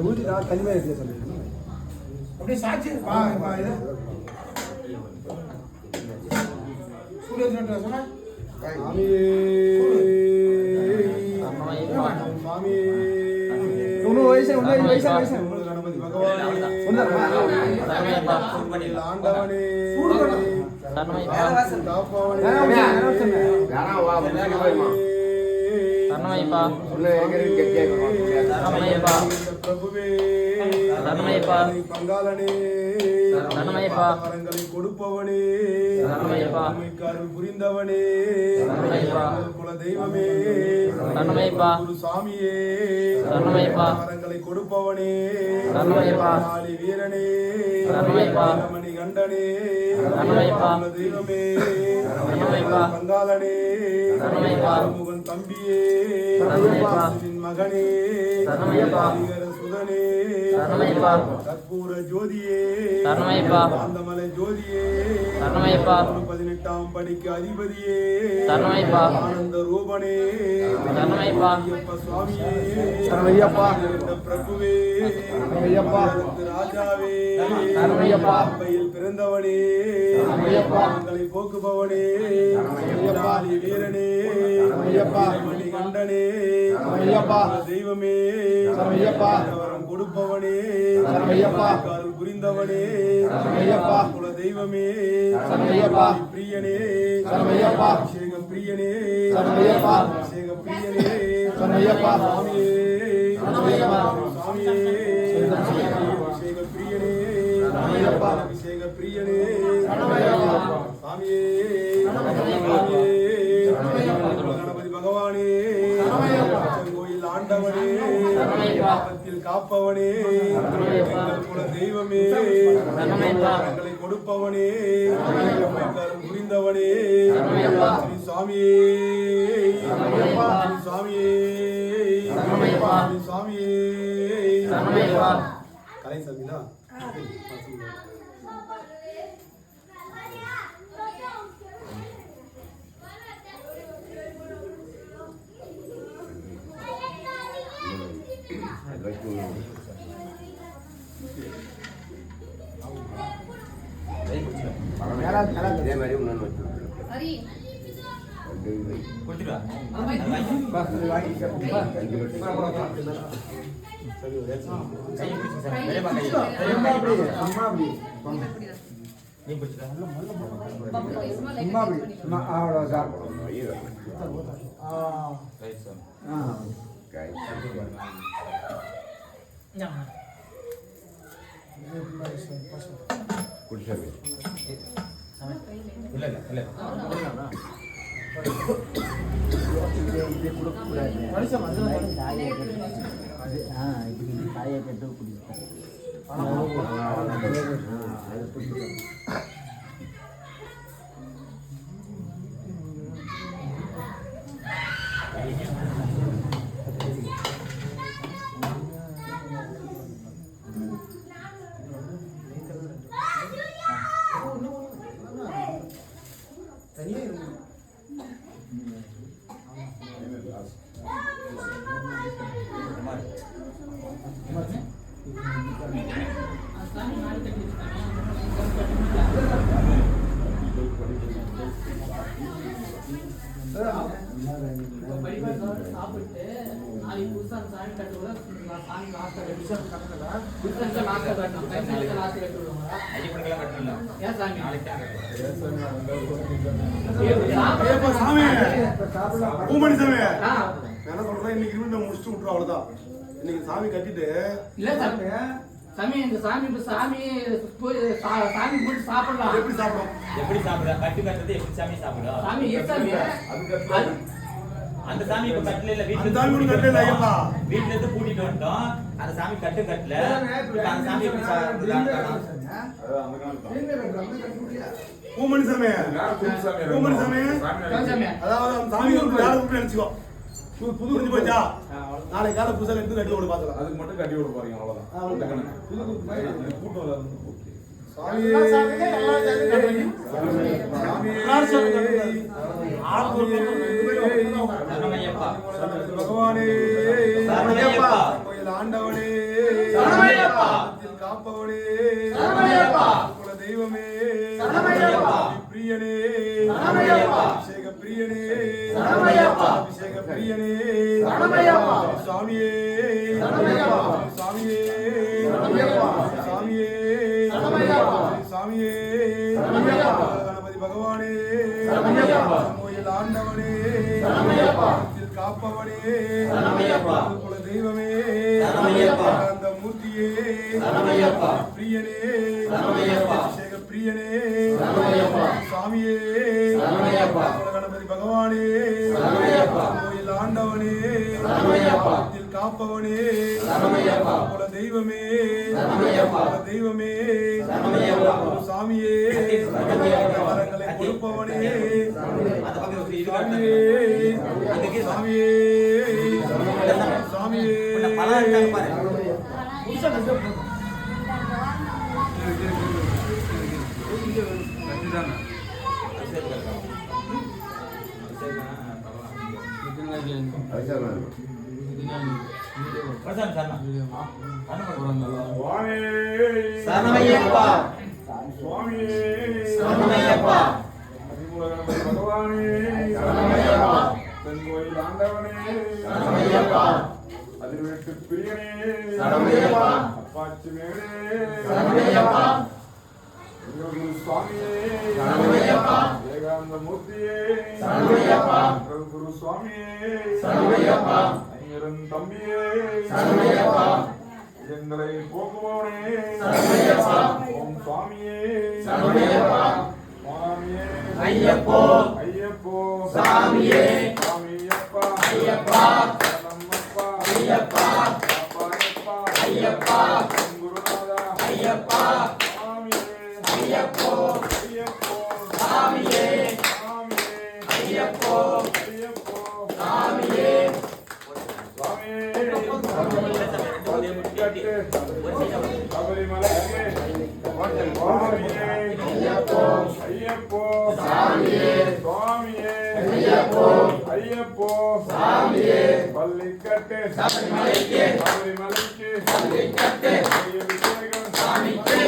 ஊற்றி நான் தனிமையாக இருக்க சொல்லிடுறேன். அப்படியே சாட்சி இது சூரிய சொன்ன சுவாமி இன்னும் வயசு கணபதி பகவானே ஆண்டவனே வரங்களை கொடுப்பவனே புரிந்தவனே குல தெய்வமே குரு சாமியே வரங்களை கொடுப்பவனே வீரனே மணி கண்டனே தெய்வமே பங்காளனே முகன் தம்பியே மகனே சுதனே கற்பூர ஜோதியே காந்தமலை ஜோதியே 18ஆம் படிக்கு அதிபதியே ஆனந்த ரூபனே சுவாமியே பிரபுவே ராஜாவே பிறந்தவனே மக்களை போக்குபவனே வீரனே மணிகண்டனே தெய்வமே வரம் கொடுப்பவனே அருள் புரிந்தவனே குல தெய்வமே பிரியனே அபிஷேகம் பிரியனே அபிஷேகம் பிரியனே சாமியே சாமியே அபிஷேக பிரியனே அபிஷேக பிரியனே சாமியே கணபதி பகவானே கோயில் ஆண்டவனே பாவத்தில் காப்பவனே எங்கள் குல தெய்வமே எங்களை கொடுப்பவனே புரிந்தவனே ஸ்ரீ சாமியே சாமியே சாமியே கலை சமிதா இதே மாதிரி இன்னொன்று இன்னைக்கு சாமி கட்டிட்டு இல்ல சாமி சாமி இந்த சாமி சாமி போட்டு சாப்பிடலாம். எப்படி சாப்பிடும்? எப்படி சாப்பிடுறா? கட்டு கட்டுறது எப்படி சாமி சாப்பிடுறா? சாமி சாமி அந்த சாமி இப்ப கட்டல இல்ல அந்த சாமி ஒண்ணு கட்டல ஐயப்பா. வீட்ல இருந்து கூட்டிட்டு வந்துட்டோம். அந்த சாமி கட்டல. அந்த சாமி எப்படி சாப்பிடுறா? பூமணி சாமி. பூமணி சாமி. அதாவது அந்த சாமி வந்து யாரை கூப்பிட்டு நினைச்சுக்கோ. புது புரிஞ்சு போச்சா? நாளைக்கு காலை புதுசாக எடுத்து கட்டி விட பார்க்கலாம். அதுக்கு மட்டும் கட்டி விட போறீங்க அவ்வளவுதான். கூட்டம் வராது. பகவானே ஆண்டவனே காப்பவனே குல தெய்வமே பிரியனே அபிஷேக பிரியனே அபிஷேக பிரியனே சாமியே சாமியே சாமியே சாமியே கணபதி பகவானே கோயில் ஆண்டவனே காப்பவனே குல தெய்வமே அந்த மூர்த்தியே பிரியனே அபிஷேக பிரியனே சாமியே கணபதி பகவானே கோயில் ஆண்டவனே காப்பவனே குல தெய்வமே தெய்வமே சாமியே வரங்களை கொடுப்பவனே சாமியே சாமியே சாமியே சரணமையப்பா சுவாமியே சரணமையப்பா பகவானே சரணமையப்பா தென்கோயில் ஆண்டவனே சரணமையப்பா அதிர்வேட்டு பிரியனே சரணமையப்பா அப்பாச்சி மேலே சரணமையப்பா குரு சுவாமியே சரணமையப்பா ஏகாந்த மூர்த்தியே சரணமையப்பா குரு சுவாமியே சரணமையப்பா ஐயரன் தம்பியே சரணமையப்பா எங்களை போக்குவோனே சரணமையப்பா ஓம் சுவாமியே சரணமையப்பா சுவாமியே ஐயப்போ ஐயப்போ சாமியே சாமியப்பா ஐயப்பா சரணமப்பா ஐயப்பா அப்பாயப்பா ஐயப்பா குருநாதா ஐயப்பா சாமியே ஐயப்போ ஐயப்போ சாமியே சாமியே ஐயப்போ ஐயப்போ சாமியே சபரிமலைக்கு சுவாமியே ஐயப்போ ஐயப்போ சாமியே சுவாமியே ஐயப்போ ஐயப்போ சாமியே பள்ளிக்கட்டு சபரிமலைக்கு சபரிமலைக்கு பள்ளிக்கட்டு அபிஷேகம் சாமிக்கு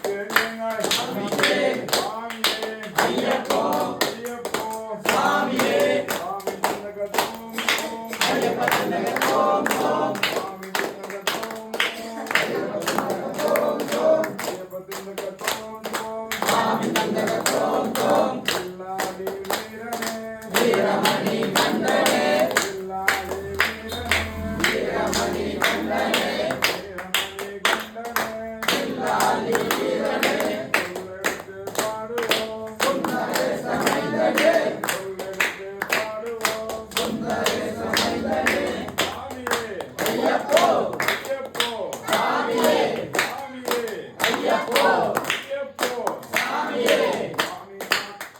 தேங்காய் சாமிக்கு சுவாமியே ஐயப்போ ஐயப்போ சாமியே சுவாமி தந்தகத்தோம் ஐயப்ப தந்தகத்தோம் தோம் சுவாமி தந்தகத்தோம் ஐயப்ப தந்தகத்தோம் சாமி தந்தகத்தோம் தோம் எல்லாடி வீரனே வீரமணி கண்டனே எல்லாடி வீரனே வீரமணி கண்டனே வீரமணி கண்டனே இல்லாலி வீரனே சொல்லெடுத்து பாடுவோம் சுந்தரேச மைந்தனே சொல்லெடுத்து பாடுவோம் சுந்தரேச மைந்தனே சாமியே ஐயப்போ ஐயப்போ சாமியே சாமியே ஐயப்போ ஐயப்போ சாமியே சாமி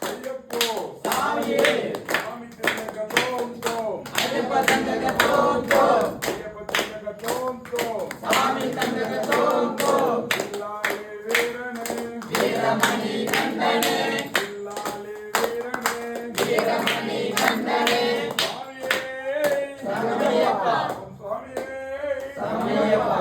ஐயப்போ சாமியே சாமி தந்தகத்தோம் தோம் ஐயப்ப தந்தகத்தோம் தோம் ஐயப்ப தந்தகத்தோம் தோம் சாமி தந்தகத்தோம் தோம் இல்லாலே வீரனே வீரமணி கண்டனே இல்லாலே வீரனே வீரமணி கண்டனே சாமியே சரணமையப்பா சாமியே சரணமையப்பா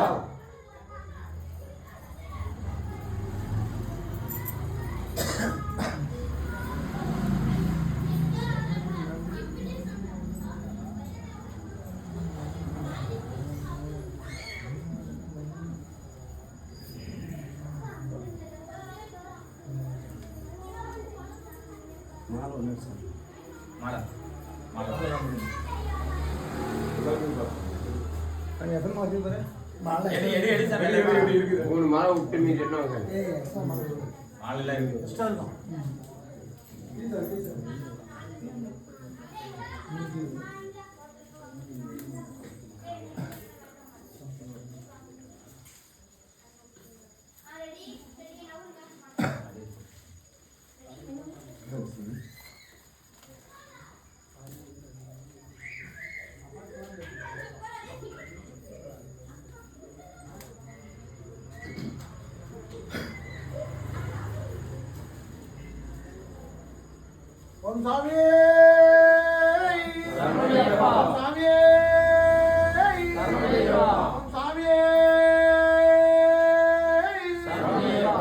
மாலா மாலா எத்தனை மாதம் எடு சாமி இருக்குது. 3 மாலை விட்டு மீதி என்ன வாங்க? மாலைல இருக்கு. ஓம் சாமி சரணமையப்பா. சாமி சரணமையப்பா. சாமி சரணமையப்பா.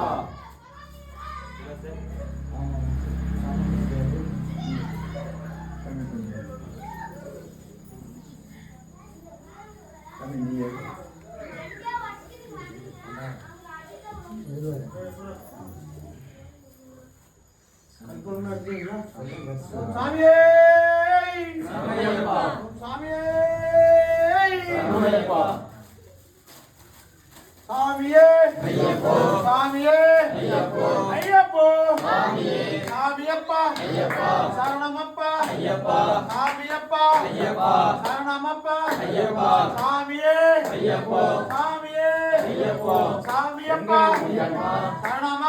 சாமி சரணமையப்பா. சாமி சரணமையப்பா. சாமியே ஐயப்போ. சாமியே ஐயப்போ. ஐயப்போ சாமியே. சாமியப்பா ஐயப்பா. சரணமப்பா ஐயப்பா. சாமியப்பா ஐயப்பா. சரணமப்பா ஐயப்பா. சாமியே ஐயப்போ. சாமியே ஐயப்போ. சாமியப்பா ஐயப்பா. சரணமப்பா